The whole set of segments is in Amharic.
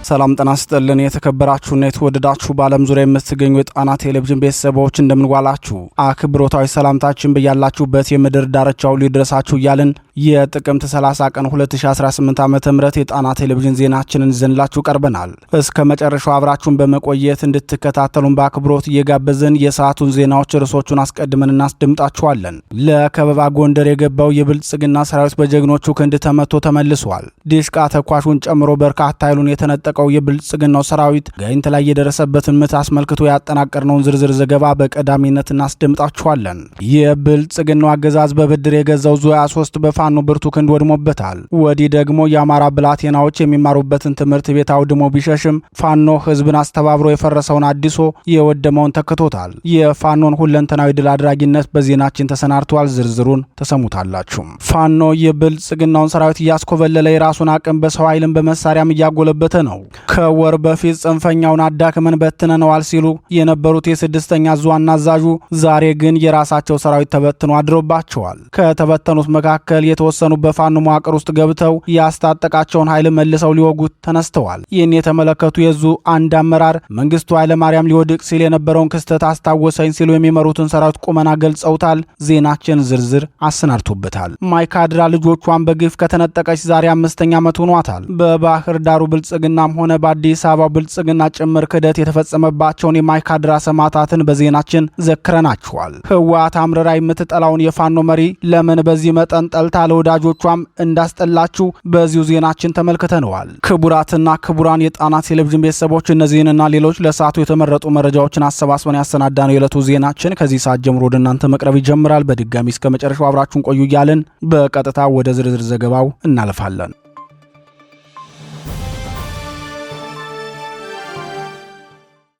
ሰላም ጤና ይስጥልን የተከበራችሁና የተወደዳችሁ በዓለም ዙሪያ የምትገኙ የጣና ቴሌቪዥን ቤተሰቦች እንደምንዋላችሁ አክብሮታዊ ሰላምታችን በያላችሁበት የምድር ዳርቻው ሊድረሳችሁ እያልን የጥቅምት 30 ቀን 2018 ዓ.ም የጣና ቴሌቪዥን ዜናችንን ይዘንላችሁ ቀርበናል። እስከ መጨረሻው አብራችሁን በመቆየት እንድትከታተሉን በአክብሮት እየጋበዝን የሰዓቱን ዜናዎች ርዕሶቹን አስቀድመን እናስደምጣችኋለን። ለከበባ ጎንደር የገባው የብልጽግና ሰራዊት በጀግኖቹ ክንድ ተመቶ ተመልሷል። ዲሽቃ ተኳሹን ጨምሮ በርካታ ኃይሉን የተነጠቀው የብልጽግናው ሰራዊት ጋይንት ላይ የደረሰበትን ምት አስመልክቶ ያጠናቀርነውን ዝርዝር ዘገባ በቀዳሚነት እናስደምጣችኋለን። የብልጽግናው አገዛዝ በብድር የገዛው ዙ 23 በፋኖ ብርቱ ክንድ ወድሞበታል። ወዲህ ደግሞ የአማራ ብላቴናዎች የሚማሩበትን ትምህርት ቤት አውድሞ ቢሸሽም ፋኖ ህዝብን አስተባብሮ የፈረሰውን አዲሶ የወደመውን ተክቶታል። የፋኖን ሁለንተናዊ ድል አድራጊነት በዜናችን ተሰናድቷል። ዝርዝሩን ተሰሙታላችሁ። ፋኖ የብልጽግናውን ሰራዊት እያስኮበለለ የራሱን አቅም በሰው ኃይልን በመሳሪያም እያጎለበተ ነው። ከወር በፊት ጽንፈኛውን አዳክመን በትነነዋል ሲሉ የነበሩት የስድስተኛ ዙ ዋና አዛዡ ዛሬ ግን የራሳቸው ሰራዊት ተበትኖ አድሮባቸዋል። ከተበተኑት መካከል የተወሰኑ በፋኖ መዋቅር ውስጥ ገብተው ያስታጠቃቸውን ኃይል መልሰው ሊወጉት ተነስተዋል። ይህን የተመለከቱ የዙ አንድ አመራር መንግስቱ ኃይለማርያም ሊወድቅ ሲል የነበረውን ክስተት አስታወሰኝ ሲሉ የሚመሩትን ሰራዊት ቁመና ገልጸውታል። ዜናችን ዝርዝር አሰናድቶበታል። ማይካድራ ልጆቿን በግፍ ከተነጠቀች ዛሬ 5ኛ ዓመት ሆኗታል። በባህር ዳሩ ብልጽግናም ሆነ በአዲስ አበባ ብልጽግና ጭምር ክደት የተፈጸመባቸውን የማይካድራ ሰማዕታትን በዜናችን ዘክረናችኋል። ህወሓት አምርራ የምትጠላውን የፋኖ መሪ ለምን በዚህ መጠን ጠልታ ለወዳጆቿም እንዳስጠላችሁ በዚሁ ዜናችን ተመልክተነዋል። ክቡራትና ክቡራን የጣና ቴሌቪዥን ቤተሰቦች እነዚህንና ሌሎች ለሰዓቱ የተመረጡ መረጃዎችን አሰባስበን ያሰናዳነው የዕለቱ ዜናችን ከዚህ ሰዓት ጀምሮ ወደ እናንተ መቅረብ ይጀምራል። በድጋሚ እስከ መጨረሻው አብራችሁን ቆዩ እያልን በቀጥታ ወደ ዝርዝር ዘገባው እናልፋለን።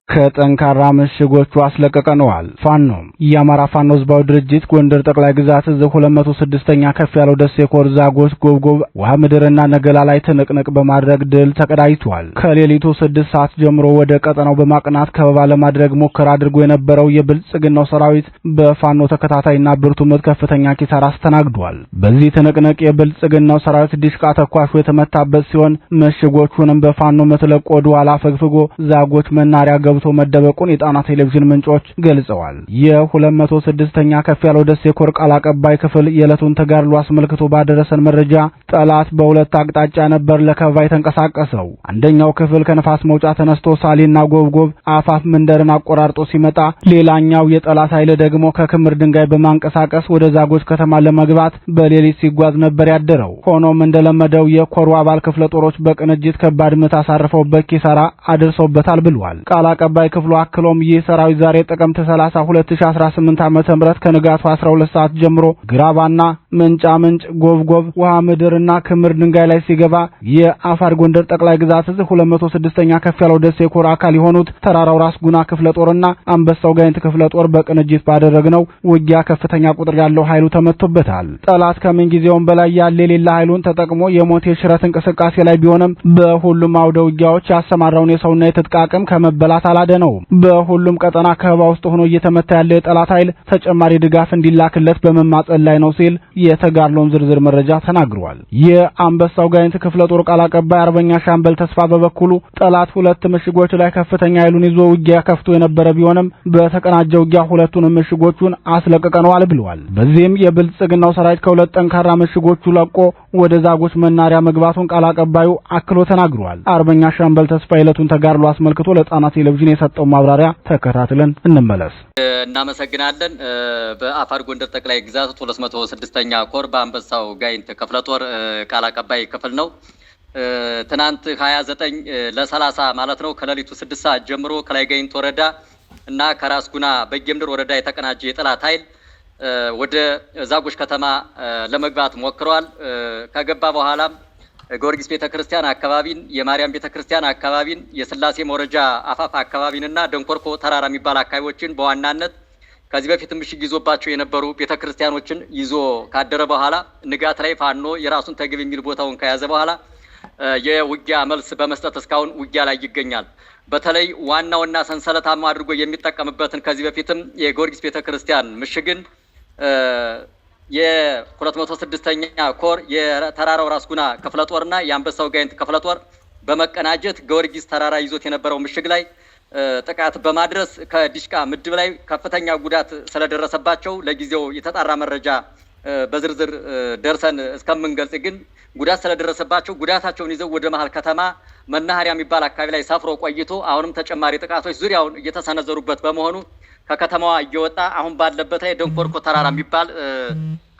ከጠንካራ ምሽጎቹ አስለቀቀነዋል። ፋኖ የአማራ ፋኖ ህዝባዊ ድርጅት ጎንደር ጠቅላይ ግዛት እዝ 206ኛ ከፍ ያለው ደሴ ኮር ዛጎች ጎብጎብ ውሃ ምድርና ነገላ ላይ ትንቅንቅ በማድረግ ድል ተቀዳጅቷል። ከሌሊቱ 6 ሰዓት ጀምሮ ወደ ቀጠናው በማቅናት ከበባ ለማድረግ ሙከራ አድርጎ የነበረው የብልጽግናው ሰራዊት በፋኖ ተከታታይና ብርቱ ምት ከፍተኛ ኪሳራ አስተናግዷል። በዚህ ትንቅንቅ የብልጽግናው ሰራዊት ዲሽቃ ተኳሹ የተመታበት ሲሆን ምሽጎቹንም በፋኖ ምት ለቆ ወደ ኋላ ፈግፍጎ ዛጎች መናሪያ ገብቶ መደበቁን የጣና ቴሌቪዥን ምንጮች ገልጸዋል። የ206ኛ ከፍ ያለው ደሴ ኮር ቃል አቀባይ ክፍል የዕለቱን ተጋድሎ አስመልክቶ ባደረሰን መረጃ ጠላት በሁለት አቅጣጫ ነበር ለከበባ የተንቀሳቀሰው። አንደኛው ክፍል ከነፋስ መውጫ ተነስቶ ሳሊና ጎብጎብ አፋፍ መንደርን አቆራርጦ ሲመጣ፣ ሌላኛው የጠላት ኃይል ደግሞ ከክምር ድንጋይ በማንቀሳቀስ ወደ ዛጎች ከተማ ለመግባት በሌሊት ሲጓዝ ነበር ያደረው። ሆኖም እንደለመደው የኮሩ አባል ክፍለ ጦሮች በቅንጅት ከባድ ምት አሳርፈውበት ኪሳራ አድርሰውበታል ብሏል። ቃል አቀባይ ክፍሉ አክሎም ይህ ሰራዊት ዛሬ ጥቅምት 30 2018 ዓ.ም ከንጋቱ 12 ሰዓት ጀምሮ ግራባና ምንጫ ምንጭ ጎብጎብ ውሃ ምድርና ክምር ድንጋይ ላይ ሲገባ የአፋር ጎንደር ጠቅላይ ግዛት እዝ 206ኛ ከፍ ያለው ደሴ ኮር አካል የሆኑት ተራራው ራስ ጉና ክፍለ ጦርና አንበሳው ጋይንት ክፍለ ጦር በቅንጅት ባደረግነው ውጊያ ከፍተኛ ቁጥር ያለው ኃይሉ ተመቶበታል። ጠላት ከምን ጊዜውም በላይ ያለ የሌላ ኃይሉን ተጠቅሞ የሞት የሽረት እንቅስቃሴ ላይ ቢሆንም በሁሉም አውደ ውጊያዎች ያሰማራውን የሰውና የትጥቅ አቅም ከመበላት አላደነው። በሁሉም ቀጠና ከበባ ውስጥ ሆኖ እየተመታ ያለው የጠላት ኃይል ተጨማሪ ድጋፍ እንዲላክለት በመማጸን ላይ ነው ሲል የተጋድሎውን ዝርዝር መረጃ ተናግሯል። የአንበሳው ጋይንት ክፍለ ጦር ቃል አቀባይ አርበኛ ሻምበል ተስፋ በበኩሉ ጠላት ሁለት ምሽጎች ላይ ከፍተኛ ኃይሉን ይዞ ውጊያ ከፍቶ የነበረ ቢሆንም በተቀናጀ ውጊያ ሁለቱንም ምሽጎቹን አስለቅቀነዋል ብለዋል። በዚህም የብልጽግናው ሰራዊት ከሁለት ጠንካራ ምሽጎቹ ለቆ ወደ ዛጎች መናሪያ መግባቱን ቃል አቀባዩ አክሎ ተናግሯል። አርበኛ ሻምበል ተስፋ የዕለቱን ተጋድሎ አስመልክቶ ለጣና ቴሌቪዥን የሰጠው ማብራሪያ ተከታትለን እንመለስ። እናመሰግናለን። በአፋር ጎንደር ጠቅላይ ግዛት 206ኛ ኮር በአንበሳው ጋይንት ክፍለ ጦር ቃል አቀባይ ክፍል ነው። ትናንት 29 ለ30 ማለት ነው ከሌሊቱ 6 ሰዓት ጀምሮ ከላይ ጋይንት ወረዳ እና ከራስ ጉና በጌምድር ወረዳ የተቀናጀ የጠላት ኃይል ወደ ዛጎች ከተማ ለመግባት ሞክረዋል። ከገባ በኋላም ጊዮርጊስ ቤተክርስቲያን አካባቢን፣ የማርያም ቤተክርስቲያን አካባቢን፣ የስላሴ መውረጃ አፋፍ አካባቢንና ደንኮርኮ ተራራ የሚባል አካባቢዎችን በዋናነት ከዚህ በፊት ምሽግ ይዞባቸው የነበሩ ቤተክርስቲያኖችን ይዞ ካደረ በኋላ ንጋት ላይ ፋኖ የራሱን ተግብ የሚል ቦታውን ከያዘ በኋላ የውጊያ መልስ በመስጠት እስካሁን ውጊያ ላይ ይገኛል። በተለይ ዋናውና ሰንሰለታማ አድርጎ የሚጠቀምበትን ከዚህ በፊትም የጊዮርጊስ ቤተክርስቲያን ምሽግን የ206ኛ ኮር የተራራው ራስ ጉና ክፍለ ጦርና የአንበሳው ጋይንት ክፍለ ጦር በመቀናጀት ጊዮርጊስ ተራራ ይዞት የነበረው ምሽግ ላይ ጥቃት በማድረስ ከዲሽቃ ምድብ ላይ ከፍተኛ ጉዳት ስለደረሰባቸው ለጊዜው የተጣራ መረጃ በዝርዝር ደርሰን እስከምንገልጽ ግን ጉዳት ስለደረሰባቸው ጉዳታቸውን ይዘው ወደ መሃል ከተማ መናኸሪያ የሚባል አካባቢ ላይ ሰፍሮ ቆይቶ አሁንም ተጨማሪ ጥቃቶች ዙሪያውን እየተሰነዘሩበት በመሆኑ ከከተማዋ እየወጣ አሁን ባለበት ላይ ደንኮርኮ ተራራ የሚባል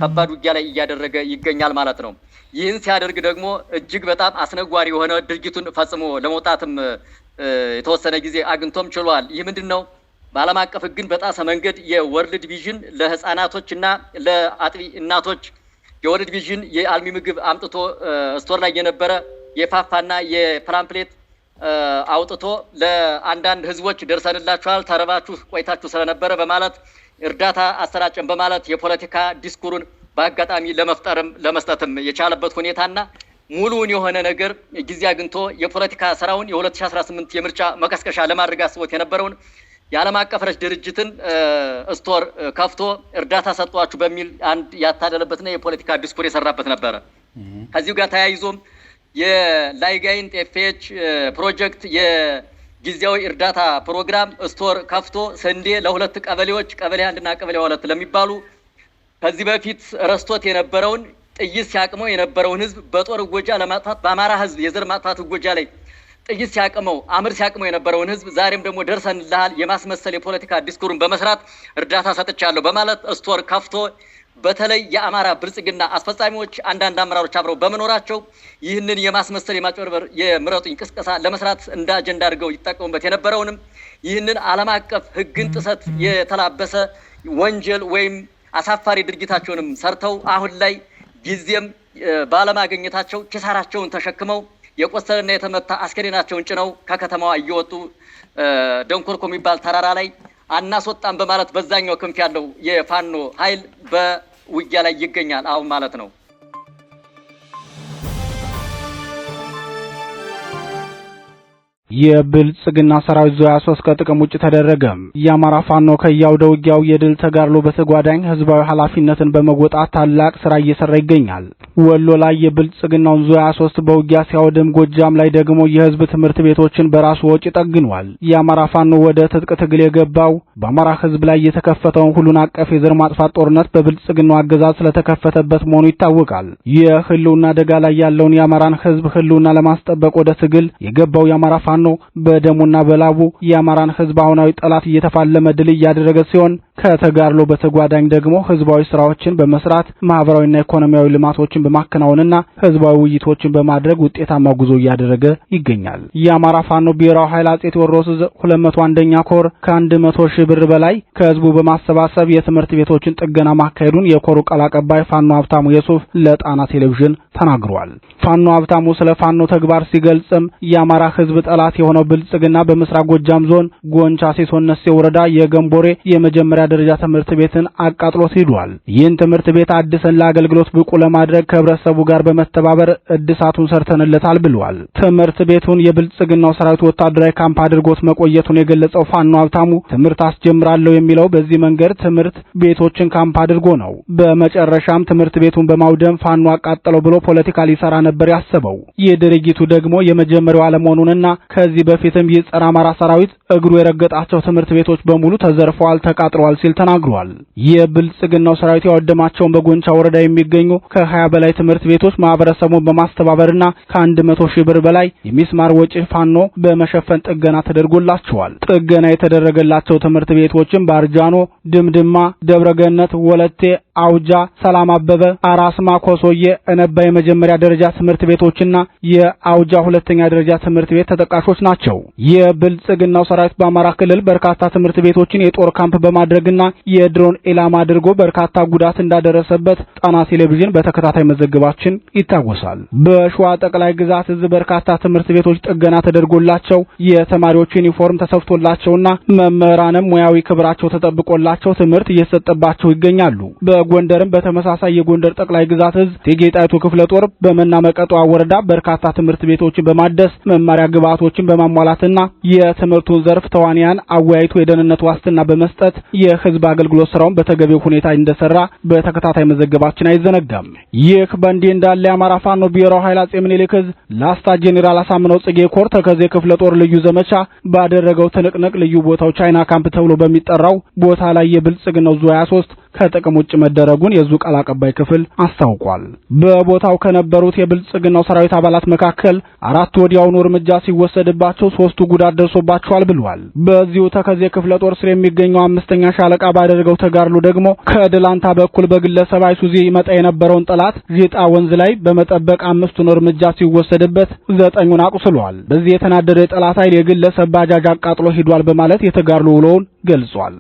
ከባድ ውጊያ ላይ እያደረገ ይገኛል ማለት ነው። ይህን ሲያደርግ ደግሞ እጅግ በጣም አስነጓሪ የሆነ ድርጊቱን ፈጽሞ ለመውጣትም የተወሰነ ጊዜ አግኝቶም ችሏል። ይህ ምንድነው? በዓለም አቀፍ ሕግን በጣሰ መንገድ የወርልድ ቪዥን ለህፃናቶችና ለአጥቢ እናቶች የወርልድ ቪዥን የአልሚ ምግብ አምጥቶ ስቶር ላይ የነበረ የፋፋና የፕላምፕሌት አውጥቶ ለአንዳንድ ህዝቦች ደርሰንላችኋል ተረባችሁ ቆይታችሁ ስለነበረ በማለት እርዳታ አሰራጨን በማለት የፖለቲካ ዲስኩሩን በአጋጣሚ ለመፍጠርም ለመስጠትም የቻለበት ሁኔታና ሙሉውን የሆነ ነገር ጊዜ አግኝቶ የፖለቲካ ስራውን የ2018 የምርጫ መቀስቀሻ ለማድረግ አስቦት የነበረውን የዓለም አቀፍ ረድኤት ድርጅትን ስቶር ከፍቶ እርዳታ ሰጥቷችሁ በሚል አንድ ያታደለበትና የፖለቲካ ዲስኩር የሰራበት ነበረ። ከዚሁ ጋር ተያይዞም የላይጋይንት ኤፍኤች ፕሮጀክት የጊዜያዊ እርዳታ ፕሮግራም ስቶር ከፍቶ ስንዴ ለሁለት ቀበሌዎች ቀበሌ 1 እና ቀበሌ 2 ለሚባሉ ከዚህ በፊት ረስቶት የነበረውን ጥይት ሲያቅመው የነበረውን ህዝብ በጦር እጎጃ ለማጥፋት በአማራ ህዝብ የዘር ማጥፋት እጎጃ ላይ ጥይት ሲያቅመው አምር ሲያቅመው የነበረውን ህዝብ ዛሬም ደግሞ ደርሰንልሃል የማስመሰል የፖለቲካ ዲስኩሩን በመስራት እርዳታ ሰጥቻለሁ በማለት ስቶር ከፍቶ በተለይ የአማራ ብልጽግና አስፈጻሚዎች አንዳንድ አመራሮች አብረው በመኖራቸው ይህንን የማስመሰል የማጭበርበር የምረጡኝ ቅስቀሳ ለመስራት እንደ አጀንዳ አድርገው ይጠቀሙበት የነበረውንም ይህንን ዓለም አቀፍ ህግን ጥሰት የተላበሰ ወንጀል ወይም አሳፋሪ ድርጊታቸውንም ሰርተው አሁን ላይ ጊዜም ባለማግኘታቸው ኪሳራቸውን ተሸክመው የቆሰለና የተመታ አስከሬናቸውን ጭነው ከከተማዋ እየወጡ ደንኮርኮ የሚባል ተራራ ላይ አናስወጣም በማለት በዛኛው ክንፍ ያለው የፋኖ ኃይል በውጊያ ላይ ይገኛል አሁን ማለት ነው። የብልጽግና ሰራዊት ዙ 23 ከጥቅም ውጭ ተደረገ። የአማራ ፋኖ ከያውደ ውጊያው የድል ተጋድሎ በተጓዳኝ ህዝባዊ ኃላፊነትን በመወጣት ታላቅ ስራ እየሰራ ይገኛል። ወሎ ላይ የብልጽግናውን ዙ 23 በውጊያ ሲያወድም፣ ጎጃም ላይ ደግሞ የህዝብ ትምህርት ቤቶችን በራሱ ወጪ ጠግኗል። የአማራ ፋኖ ወደ ትጥቅ ትግል የገባው በአማራ ህዝብ ላይ የተከፈተውን ሁሉን አቀፍ የዘር ማጥፋት ጦርነት በብልጽግናው አገዛዝ ስለተከፈተበት መሆኑ ይታወቃል። የህልውና አደጋ ላይ ያለውን የአማራን ህዝብ ህልውና ለማስጠበቅ ወደ ትግል የገባው የአማራ ፋኖ በደሙና በላቡ የአማራን ህዝብ አሁናዊ ጠላት እየተፋለመ ድል እያደረገ ሲሆን ከተጋድሎ በተጓዳኝ ደግሞ ህዝባዊ ስራዎችን በመስራት ማህበራዊና ኢኮኖሚያዊ ልማቶችን በማከናወንና ህዝባዊ ውይይቶችን በማድረግ ውጤታማ ጉዞ እያደረገ ይገኛል። የአማራ ፋኖ ብሔራዊ ኃይል አጼ ቴዎድሮስ 201ኛ ኮር ከ100 ሺህ ብር በላይ ከህዝቡ በማሰባሰብ የትምህርት ቤቶችን ጥገና ማካሄዱን የኮሩ ቃል አቀባይ ፋኖ ሀብታሙ የሱፍ ለጣና ቴሌቪዥን ተናግሯል። ፋኖ ሀብታሙ ስለ ፋኖ ተግባር ሲገልጽም የአማራ ህዝብ ጠላት የሆነው ብልጽግና በምስራቅ ጎጃም ዞን ጎንቻ ሲሶነሴ ወረዳ የገንቦሬ የመጀመሪያ ደረጃ ትምህርት ቤትን አቃጥሎ ሄዷል። ይህን ትምህርት ቤት አድሰን ለአገልግሎት ብቁ ለማድረግ ከህብረተሰቡ ጋር በመተባበር እድሳቱን ሰርተንለታል ብሏል። ትምህርት ቤቱን የብልጽግናው ሰራዊት ወታደራዊ ካምፕ አድርጎት መቆየቱን የገለጸው ፋኖ ሀብታሙ ትምህርት አስጀምራለሁ የሚለው በዚህ መንገድ ትምህርት ቤቶችን ካምፕ አድርጎ ነው። በመጨረሻም ትምህርት ቤቱን በማውደም ፋኖ አቃጠለው ብሎ ፖለቲካ ሊሰራ ነበር ያሰበው። ይህ ድርጊቱ ደግሞ የመጀመሪያው አለመሆኑንና ከዚህ በፊትም የጸረ አማራ ሰራዊት እግሩ የረገጣቸው ትምህርት ቤቶች በሙሉ ተዘርፈዋል፣ ተቃጥለዋል ሲል ተናግሯል። የብልጽግናው ሰራዊት ያወደማቸውን በጎንቻ ወረዳ የሚገኙ ከ20 በላይ ትምህርት ቤቶች ማህበረሰቡን በማስተባበርና ከ100 ሺህ ብር በላይ የሚስማር ወጪ ፋኖ በመሸፈን ጥገና ተደርጎላቸዋል። ጥገና የተደረገላቸው ትምህርት ቤቶችም ባርጃኖ፣ ድምድማ፣ ደብረገነት፣ ወለቴ፣ አውጃ፣ ሰላም አበበ፣ አራስማ፣ ኮሶዬ፣ እነባ የመጀመሪያ ደረጃ ትምህርት ቤቶችና የአውጃ ሁለተኛ ደረጃ ትምህርት ቤት ተጠቃሾች ናቸው። የብልጽግናው ሰራዊት በአማራ ክልል በርካታ ትምህርት ቤቶችን የጦር ካምፕ በማድረግና የድሮን ኢላማ አድርጎ በርካታ ጉዳት እንዳደረሰበት ጣና ቴሌቪዥን በተከታታይ መዘገባችን ይታወሳል። በሸዋ ጠቅላይ ግዛት እዝ በርካታ ትምህርት ቤቶች ጥገና ተደርጎላቸው የተማሪዎች ዩኒፎርም ተሰፍቶላቸውና መምህራንም ሙያዊ ክብራቸው ተጠብቆላቸው እንዲያስፈልጋቸው ትምህርት እየተሰጠባቸው ይገኛሉ። በጎንደርም በተመሳሳይ የጎንደር ጠቅላይ ግዛት እዝ እቴጌ ጣይቱ ክፍለ ጦር በመና መቀጧ ወረዳ በርካታ ትምህርት ቤቶችን በማደስ መማሪያ ግብዓቶችን በማሟላትና የትምህርቱን ዘርፍ ተዋንያን አወያይቶ የደህንነት ዋስትና በመስጠት የህዝብ አገልግሎት ስራውን በተገቢው ሁኔታ እንደሰራ በተከታታይ መዘገባችን አይዘነጋም። ይህ በእንዲህ እንዳለ የአማራ ፋኖ ብሔራዊ ኃይል አጼ ምኒልክ እዝ ላስታ ጄኔራል አሳምነው ጽጌ ኮር ተከዜ ክፍለ ጦር ልዩ ዘመቻ ባደረገው ትንቅንቅ ልዩ ቦታው ቻይና ካምፕ ተብሎ በሚጠራው ቦታ ላይ የብልጽግናው ዙ 23 ከጥቅም ውጭ መደረጉን የዙ ቃል አቀባይ ክፍል አስታውቋል። በቦታው ከነበሩት የብልጽግናው ሰራዊት አባላት መካከል 4 ወዲያውኑ እርምጃ ሲወሰድባቸው 3ቱ ጉዳት ደርሶባቸዋል ብሏል። በዚሁ ተከዜ ክፍለ ጦር ስር የሚገኘው 5ኛ ሻለቃ ባደረገው ተጋድሎ ደግሞ ከድላንታ በኩል በግለሰብ አይሱዚ ይመጣ የነበረውን ጠላት ዢጣ ወንዝ ላይ በመጠበቅ 5ቱን እርምጃ ሲወሰድበት 9ኙን አቁስሏል። በዚህ የተናደደ የጠላት ኃይል የግለሰብ ባጃጅ አቃጥሎ ሄዷል በማለት የተጋድሎ ውሎውን ገልጿል።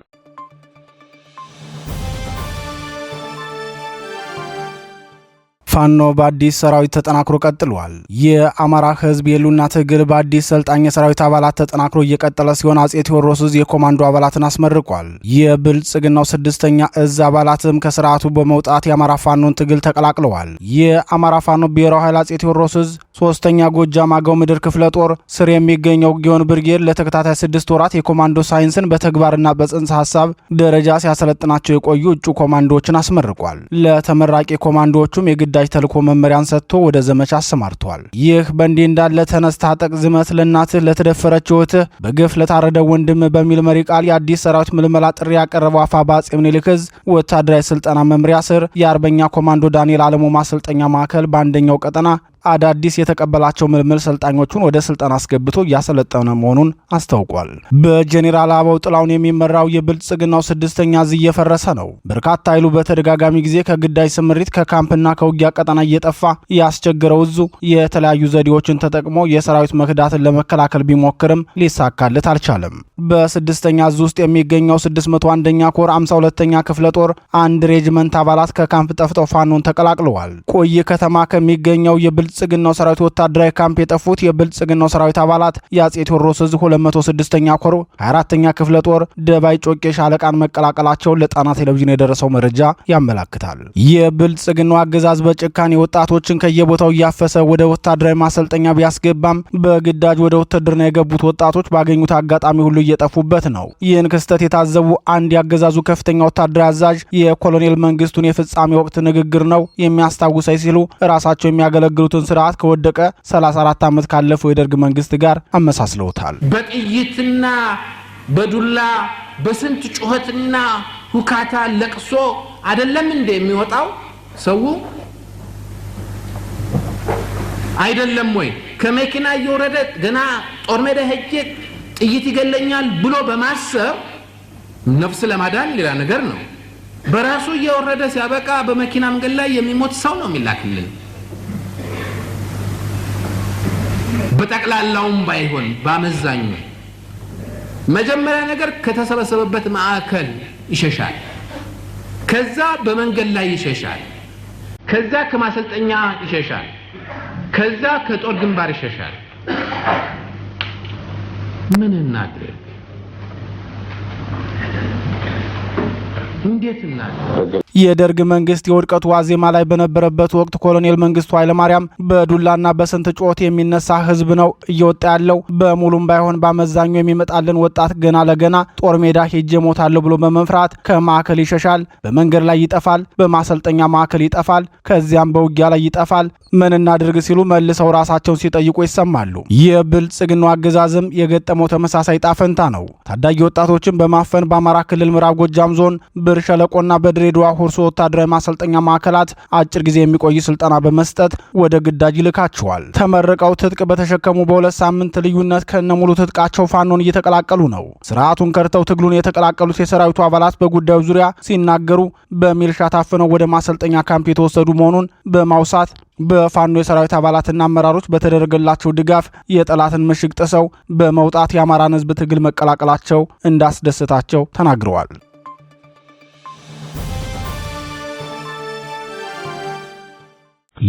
ፋኖ በአዲስ ሰራዊት ተጠናክሮ ቀጥሏል። የአማራ ህዝብ የሉና ትግል በአዲስ ሰልጣኝ የሰራዊት አባላት ተጠናክሮ እየቀጠለ ሲሆን አጼ ቴዎድሮስ እዝ የኮማንዶ አባላትን አስመርቋል። የብልጽግናው 6ኛ እዝ አባላትም ከስርዓቱ በመውጣት የአማራ ፋኖን ትግል ተቀላቅለዋል። የአማራ ፋኖ ብሔራዊ ኃይል አጼ ቴዎድሮስ እዝ 3ኛ ጎጃም አገው ምድር ክፍለ ጦር ስር የሚገኘው ጊዮን ብርጌድ ለተከታታይ 6 ወራት የኮማንዶ ሳይንስን በተግባርና በጽንሰ ሐሳብ ደረጃ ሲያሰለጥናቸው የቆዩ እጩ ኮማንዶዎችን አስመርቋል። ለተመራቂ ኮማንዶዎቹም የግዳጅ ተልኮ መመሪያን ሰጥቶ ወደ ዘመቻ አሰማርቷል። ይህ በእንዲህ እንዳለ ተነስ ታጠቅ ዝመት ለእናትህ ለተደፈረች እህትህ በግፍ ለታረደ ወንድም በሚል መሪ ቃል የአዲስ ሰራዊት ምልመላ ጥሪ ያቀረበው አፋባ አጼ ምኒልክ እዝ ወታደራዊ ስልጠና መምሪያ ስር የአርበኛ ኮማንዶ ዳንኤል አለሙ ማሰልጠኛ ማዕከል በአንደኛው ቀጠና አዳዲስ የተቀበላቸው ምልምል ሰልጣኞቹን ወደ ስልጠና አስገብቶ እያሰለጠነ መሆኑን አስታውቋል። በጄኔራል አበባው ጥላውን የሚመራው የብልጽግናው 6ኛ እዝ እየፈረሰ ነው። በርካታ ኃይሉ በተደጋጋሚ ጊዜ ከግዳጅ ስምሪት ከካምፕና ከውጊያ ቀጠና እየጠፋ ያስቸገረው እዙ የተለያዩ ዘዴዎችን ተጠቅሞ የሰራዊት መክዳትን ለመከላከል ቢሞክርም ሊሳካለት አልቻለም። በ6ኛ እዝ ውስጥ የሚገኘው 601ኛ ኮር 52ኛ ክፍለ ጦር አንድ ሬጅመንት አባላት ከካምፕ ጠፍተው ፋኖን ተቀላቅለዋል። ቆይ ከተማ ከሚገኘው የብልጽግናው ሰራዊት ወታደራዊ ካምፕ የጠፉት የብልጽግናው ሰራዊት አባላት የአጼ ቴዎድሮስ እዝ 206ኛ ኮር 24ኛ ክፍለ ጦር ደባይ ጮቄ ሻለቃን መቀላቀላቸውን ለጣና ቴሌቪዥን የደረሰው መረጃ ያመለክታል። የብልጽግናው አገዛዝ በጭካኔ ወጣቶችን ከየቦታው እያፈሰ ወደ ወታደራዊ ማሰልጠኛ ቢያስገባም በግዳጅ ወደ ውትድርና የገቡት ወጣቶች ባገኙት አጋጣሚ ሁሉ እየጠፉበት ነው። ይህን ክስተት የታዘቡ አንድ ያገዛዙ ከፍተኛ ወታደራዊ አዛዥ የኮሎኔል መንግስቱን የፍጻሜ ወቅት ንግግር ነው የሚያስታውሰኝ ሲሉ ራሳቸው የሚያገለግሉትን ስርዓት ከወደቀ 34 ዓመት ካለፈው የደርግ መንግስት ጋር አመሳስለውታል። በጥይትና በዱላ በስንት ጩኸትና ሁካታ ለቅሶ አይደለም እንደ የሚወጣው ሰው አይደለም ወይ? ከመኪና እየወረደ ገና ጦር ሜዳ ሄጄ ጥይት ይገለኛል ብሎ በማሰብ ነፍስ ለማዳን ሌላ ነገር ነው። በራሱ እየወረደ ሲያበቃ በመኪና መንገድ ላይ የሚሞት ሰው ነው የሚላክልን። በጠቅላላውም ባይሆን ባመዛኙ መጀመሪያ ነገር ከተሰበሰበበት ማዕከል ይሸሻል። ከዛ በመንገድ ላይ ይሸሻል። ከዛ ከማሰልጠኛ ይሸሻል። ከዛ ከጦር ግንባር ይሸሻል። ምን እናድርግ? እንዴት እናድርግ? የደርግ መንግስት የውድቀቱ ዋዜማ ላይ በነበረበት ወቅት ኮሎኔል መንግስቱ ኃይለማርያም በዱላና በስንት ጩኸት የሚነሳ ህዝብ ነው እየወጣ ያለው፣ በሙሉም ባይሆን በአመዛኙ የሚመጣልን ወጣት ገና ለገና ጦር ሜዳ ሄጄ ሞታለሁ ብሎ በመፍራት ከማዕከል ይሸሻል፣ በመንገድ ላይ ይጠፋል፣ በማሰልጠኛ ማዕከል ይጠፋል፣ ከዚያም በውጊያ ላይ ይጠፋል። ምን እናድርግ ሲሉ መልሰው ራሳቸውን ሲጠይቁ ይሰማሉ። የብልጽግናው አገዛዝም የገጠመው ተመሳሳይ ጣፈንታ ነው። ታዳጊ ወጣቶችን በማፈን በአማራ ክልል ምዕራብ ጎጃም ዞን ብር ሸለቆና በድሬዳዋ ሁርሶ ወታደራዊ ማሰልጠኛ ማዕከላት አጭር ጊዜ የሚቆይ ስልጠና በመስጠት ወደ ግዳጅ ይልካቸዋል። ተመርቀው ትጥቅ በተሸከሙ በሁለት ሳምንት ልዩነት ከነሙሉ ትጥቃቸው ፋኖን እየተቀላቀሉ ነው። ስርዓቱን ከድተው ትግሉን የተቀላቀሉት የሰራዊቱ አባላት በጉዳዩ ዙሪያ ሲናገሩ በሚልሻ ታፍነው ወደ ማሰልጠኛ ካምፕ የተወሰዱ መሆኑን በማውሳት በፋኖ የሰራዊት አባላትና አመራሮች በተደረገላቸው ድጋፍ የጠላትን ምሽግ ጥሰው በመውጣት የአማራን ሕዝብ ትግል መቀላቀላቸው እንዳስደሰታቸው ተናግረዋል።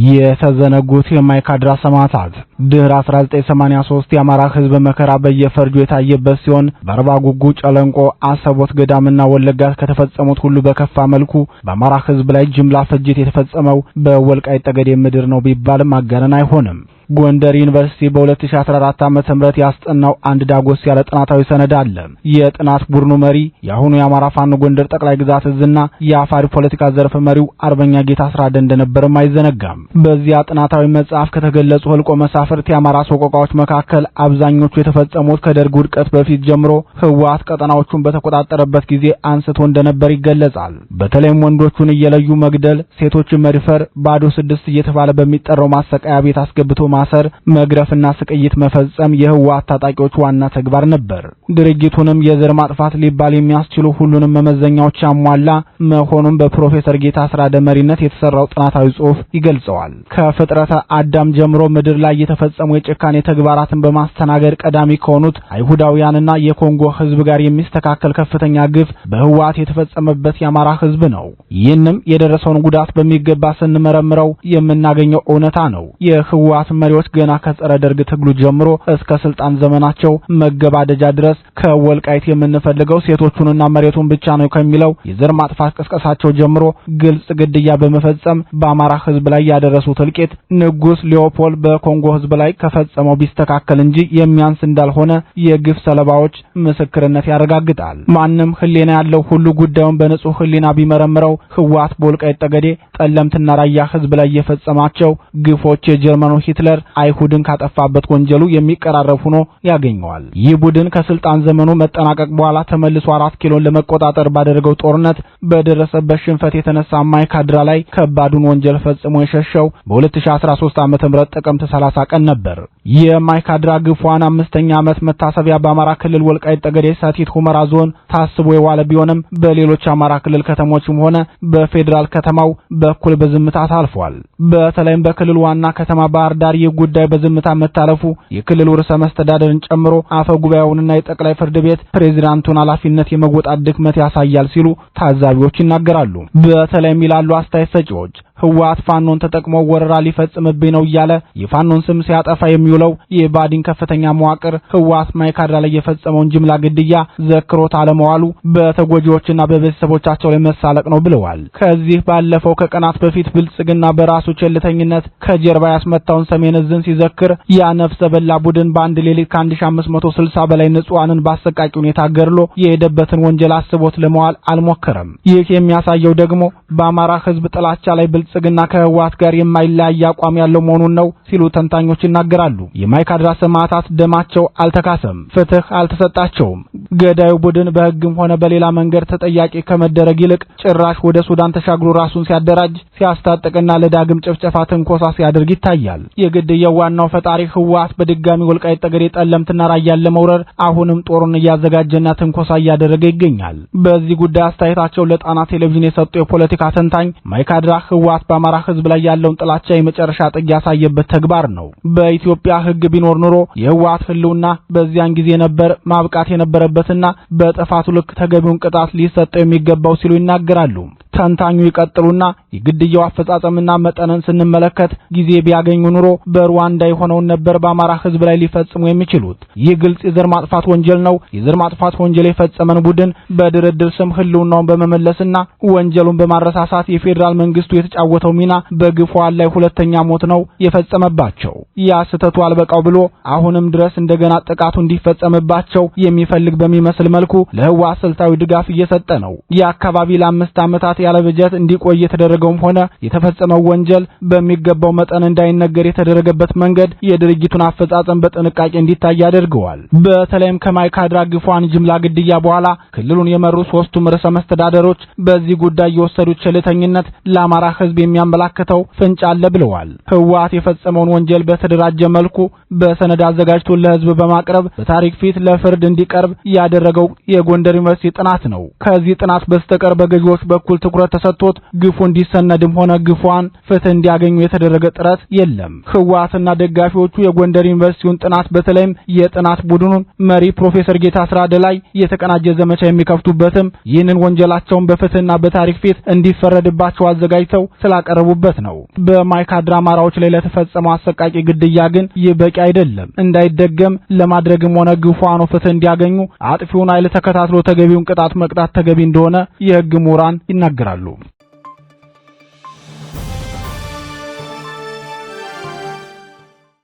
የተዘነጉት የማይካድራ ሰማዕታት ድህረ 1983 የአማራ ህዝብ መከራ በየፈርጁ የታየበት ሲሆን በአርባ ጉጉ፣ ጨለንቆ፣ አሰቦት፣ ገዳምና ወለጋ ከተፈጸሙት ሁሉ በከፋ መልኩ በአማራ ህዝብ ላይ ጅምላ ፍጅት የተፈጸመው በወልቃይት ጠገዴ ምድር ነው ቢባልም ማጋነን አይሆንም። ጎንደር ዩኒቨርሲቲ በ2014 ዓመተ ምህረት ያስጠናው አንድ ዳጎስ ያለ ጥናታዊ ሰነድ አለ። የጥናት ቡድኑ መሪ የአሁኑ የአማራ ፋኖ ጎንደር ጠቅላይ ግዛት እዝና የአፋሪ ፖለቲካ ዘርፍ መሪው አርበኛ ጌታ አስራደ እንደነበርም አይዘነጋም። በዚያ ጥናታዊ መጽሐፍ ከተገለጹ ህልቆ መሳፍርት የአማራ ሰቆቃዎች መካከል አብዛኞቹ የተፈጸሙት ከደርግ ውድቀት በፊት ጀምሮ ህወሓት ቀጠናዎቹን በተቆጣጠረበት ጊዜ አንስቶ እንደነበር ይገለጻል። በተለይም ወንዶቹን እየለዩ መግደል፣ ሴቶችን መድፈር፣ ባዶ ስድስት እየተባለ በሚጠራው ማሰቃያ ቤት አስገብቶ ማሰር፣ መግረፍና ስቅይት መፈጸም የህወሓት ታጣቂዎች ዋና ተግባር ነበር። ድርጊቱንም የዘር ማጥፋት ሊባል የሚያስችሉ ሁሉንም መመዘኛዎች ያሟላ መሆኑን በፕሮፌሰር ጌታ አስራደ መሪነት የተሰራው ጥናታዊ ጽሑፍ ይገልጸዋል። ከፍጥረተ አዳም ጀምሮ ምድር ላይ የተፈጸሙ የጭካኔ ተግባራትን በማስተናገድ ቀዳሚ ከሆኑት አይሁዳውያንና የኮንጎ ህዝብ ጋር የሚስተካከል ከፍተኛ ግፍ በህወሓት የተፈጸመበት የአማራ ህዝብ ነው። ይህንም የደረሰውን ጉዳት በሚገባ ስንመረምረው የምናገኘው እውነታ ነው። የህወሓት መሪዎች ገና ከጸረ ደርግ ትግሉ ጀምሮ እስከ ስልጣን ዘመናቸው መገባደጃ ድረስ ከወልቃይት የምንፈልገው ሴቶቹንና መሬቱን ብቻ ነው ከሚለው የዘር ማጥፋት ቅስቀሳቸው ጀምሮ ግልጽ ግድያ በመፈጸም በአማራ ህዝብ ላይ ያደረሱት እልቂት ንጉስ ሊዮፖልድ በኮንጎ ህዝብ ላይ ከፈጸመው ቢስተካከል እንጂ የሚያንስ እንዳልሆነ የግፍ ሰለባዎች ምስክርነት ያረጋግጣል። ማንም ህሊና ያለው ሁሉ ጉዳዩን በንጹህ ህሊና ቢመረምረው ህወሓት በወልቃይት ጠገዴ፣ ጠለምትና ራያ ህዝብ ላይ የፈጸማቸው ግፎች የጀርመኑ ሂትለር አይሁድን ካጠፋበት ወንጀሉ የሚቀራረብ ሆኖ ያገኘዋል። ይህ ቡድን ከስልጣን ዘመኑ መጠናቀቅ በኋላ ተመልሶ 4 ኪሎን ለመቆጣጠር ባደረገው ጦርነት በደረሰበት ሽንፈት የተነሳ ማይካድራ ላይ ከባዱን ወንጀል ፈጽሞ የሸሸው በ2013 ዓ.ም ጥቅምት 30 ቀን ነበር። የማይካድራ ግፏን 5ኛ ዓመት መታሰቢያ በአማራ ክልል ወልቃይት ጠገዴ ሰቲት ሁመራ ዞን ታስቦ የዋለ ቢሆንም በሌሎች አማራ ክልል ከተሞችም ሆነ በፌዴራል ከተማው በኩል በዝምታ ታልፏል። በተለይም በክልል ዋና ከተማ ባህር ዳር ጉዳይ በዝምታ መታለፉ የክልሉ ርዕሰ መስተዳድርን ጨምሮ አፈ ጉባኤውንና የጠቅላይ ፍርድ ቤት ፕሬዝዳንቱን ኃላፊነት የመወጣት ድክመት ያሳያል ሲሉ ታዛቢዎች ይናገራሉ። በተለይም ይላሉ አስተያየት ሰጪዎች ህወሓት ፋኖን ተጠቅሞ ወረራ ሊፈጽምብኝ ነው እያለ የፋኖን ስም ሲያጠፋ የሚውለው የባዲን ከፍተኛ መዋቅር ህወሓት ማይካድራ ላይ የፈጸመውን ጅምላ ግድያ ዘክሮት አለመዋሉ በተጎጂዎችና በቤተሰቦቻቸው ላይ መሳለቅ ነው ብለዋል። ከዚህ ባለፈው ከቀናት በፊት ብልጽግና በራሱ ቸልተኝነት ከጀርባ ያስመታውን ሰሜን ዕዝን ሲዘክር ያ ነፍሰ በላ ቡድን በአንድ ሌሊት ከ1560 በላይ ንጹሃንን በአሰቃቂ ሁኔታ ገድሎ የሄደበትን ወንጀል አስቦት ለመዋል አልሞከረም። ይህ የሚያሳየው ደግሞ በአማራ ህዝብ ጥላቻ ላይ ብልጽግና ከህወሓት ጋር የማይለያይ አቋም ያለው መሆኑን ነው ሲሉ ተንታኞች ይናገራሉ። የማይካድራ ሰማዕታት ደማቸው አልተካሰም፣ ፍትህ አልተሰጣቸውም። ገዳዩ ቡድን በህግም ሆነ በሌላ መንገድ ተጠያቂ ከመደረግ ይልቅ ጭራሽ ወደ ሱዳን ተሻግሮ ራሱን ሲያደራጅ፣ ሲያስታጥቅና ለዳግም ጭፍጨፋ ትንኮሳ ሲያደርግ ይታያል። የግድያው ዋናው ፈጣሪ ህወሓት በድጋሚ ወልቃይት ጠገዴ፣ ጠለምትና ራያን ለመውረር አሁንም ጦሩን እያዘጋጀና ትንኮሳ እያደረገ ይገኛል። በዚህ ጉዳይ አስተያየታቸውን ለጣና ቴሌቪዥን የሰጡ የፖለቲካ ተንታኝ ማይካድራ ህወሓት በአማራ ህዝብ ላይ ያለውን ጥላቻ የመጨረሻ ጥግ ያሳየበት ተግባር ነው። በኢትዮጵያ ህግ ቢኖር ኑሮ የህወሓት ህልውና በዚያን ጊዜ ነበር ማብቃት የነበረበትና በጥፋቱ ልክ ተገቢውን ቅጣት ሊሰጠው የሚገባው ሲሉ ይናገራሉ። ተንታኙ ይቀጥሉና የግድያው አፈጻጸምና መጠንን ስንመለከት ጊዜ ቢያገኙ ኑሮ በሩዋንዳ የሆነውን ነበር በአማራ ህዝብ ላይ ሊፈጽሙ የሚችሉት። ይህ ግልጽ የዘር ማጥፋት ወንጀል ነው። የዘር ማጥፋት ወንጀል የፈጸመን ቡድን በድርድር ስም ህልውናውን በመመለስና ወንጀሉን በማረሳሳት የፌዴራል መንግስቱ የተጫወተው ሚና በግፏን ላይ ሁለተኛ ሞት ነው የፈጸመባቸው። ያ ስህተቱ አልበቃው ብሎ አሁንም ድረስ እንደገና ጥቃቱ እንዲፈጸምባቸው የሚፈልግ በሚመስል መልኩ ለህወሓት ስልታዊ ድጋፍ እየሰጠ ነው። የአካባቢ ለ5 ዓመታት ያለ በጀት እንዲቆይ የተደረገውም ሆነ የተፈጸመው ወንጀል በሚገባው መጠን እንዳይነገር የተደረገበት መንገድ የድርጊቱን አፈጻጸም በጥንቃቄ እንዲታይ ያደርገዋል። በተለይም ከማይካድራ ግፏን ጅምላ ግድያ በኋላ ክልሉን የመሩ ሶስቱም ርዕሰ መስተዳደሮች በዚህ ጉዳይ የወሰዱት ቸልተኝነት ለአማራ ህዝብ የሚያመላክተው ፍንጭ አለ ብለዋል። ህወሓት የፈጸመውን ወንጀል በተደራጀ መልኩ በሰነድ አዘጋጅቶ ለህዝብ በማቅረብ በታሪክ ፊት ለፍርድ እንዲቀርብ ያደረገው የጎንደር ዩኒቨርሲቲ ጥናት ነው። ከዚህ ጥናት በስተቀር በገዢዎች በኩል ትኩረት ተሰጥቶት ግፉ እንዲሰነድም ሆነ ግፏን ፍትህ እንዲያገኙ የተደረገ ጥረት የለም። ህወሓትና ደጋፊዎቹ የጎንደር ዩኒቨርሲቲውን ጥናት በተለይም የጥናት ቡድኑን መሪ ፕሮፌሰር ጌታ አስራደ ላይ የተቀናጀ ዘመቻ የሚከፍቱበትም ይህንን ወንጀላቸውን በፍትህና በታሪክ ፊት እንዲፈረድባቸው አዘጋጅተው ስላቀረቡበት ነው። በማይካድራ አማራዎች ላይ ለተፈጸመው አሰቃቂ ግድያ ግን ይህ በቂ አይደለም። እንዳይደገም ለማድረግም ሆነ ግፉአኑ ፍትህ እንዲያገኙ አጥፊውን ኃይል ተከታትሎ ተገቢውን ቅጣት መቅጣት ተገቢ እንደሆነ የህግ ምሁራን ይናገራሉ።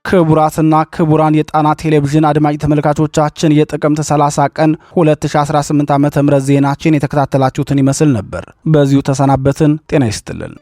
ክቡራትና ክቡራን የጣና ቴሌቪዥን አድማጭ ተመልካቾቻችን የጥቅምት 30 ቀን 2018 ዓ.ም ዜናችን የተከታተላችሁትን ይመስል ነበር። በዚሁ ተሰናበትን። ጤና ይስጥልን።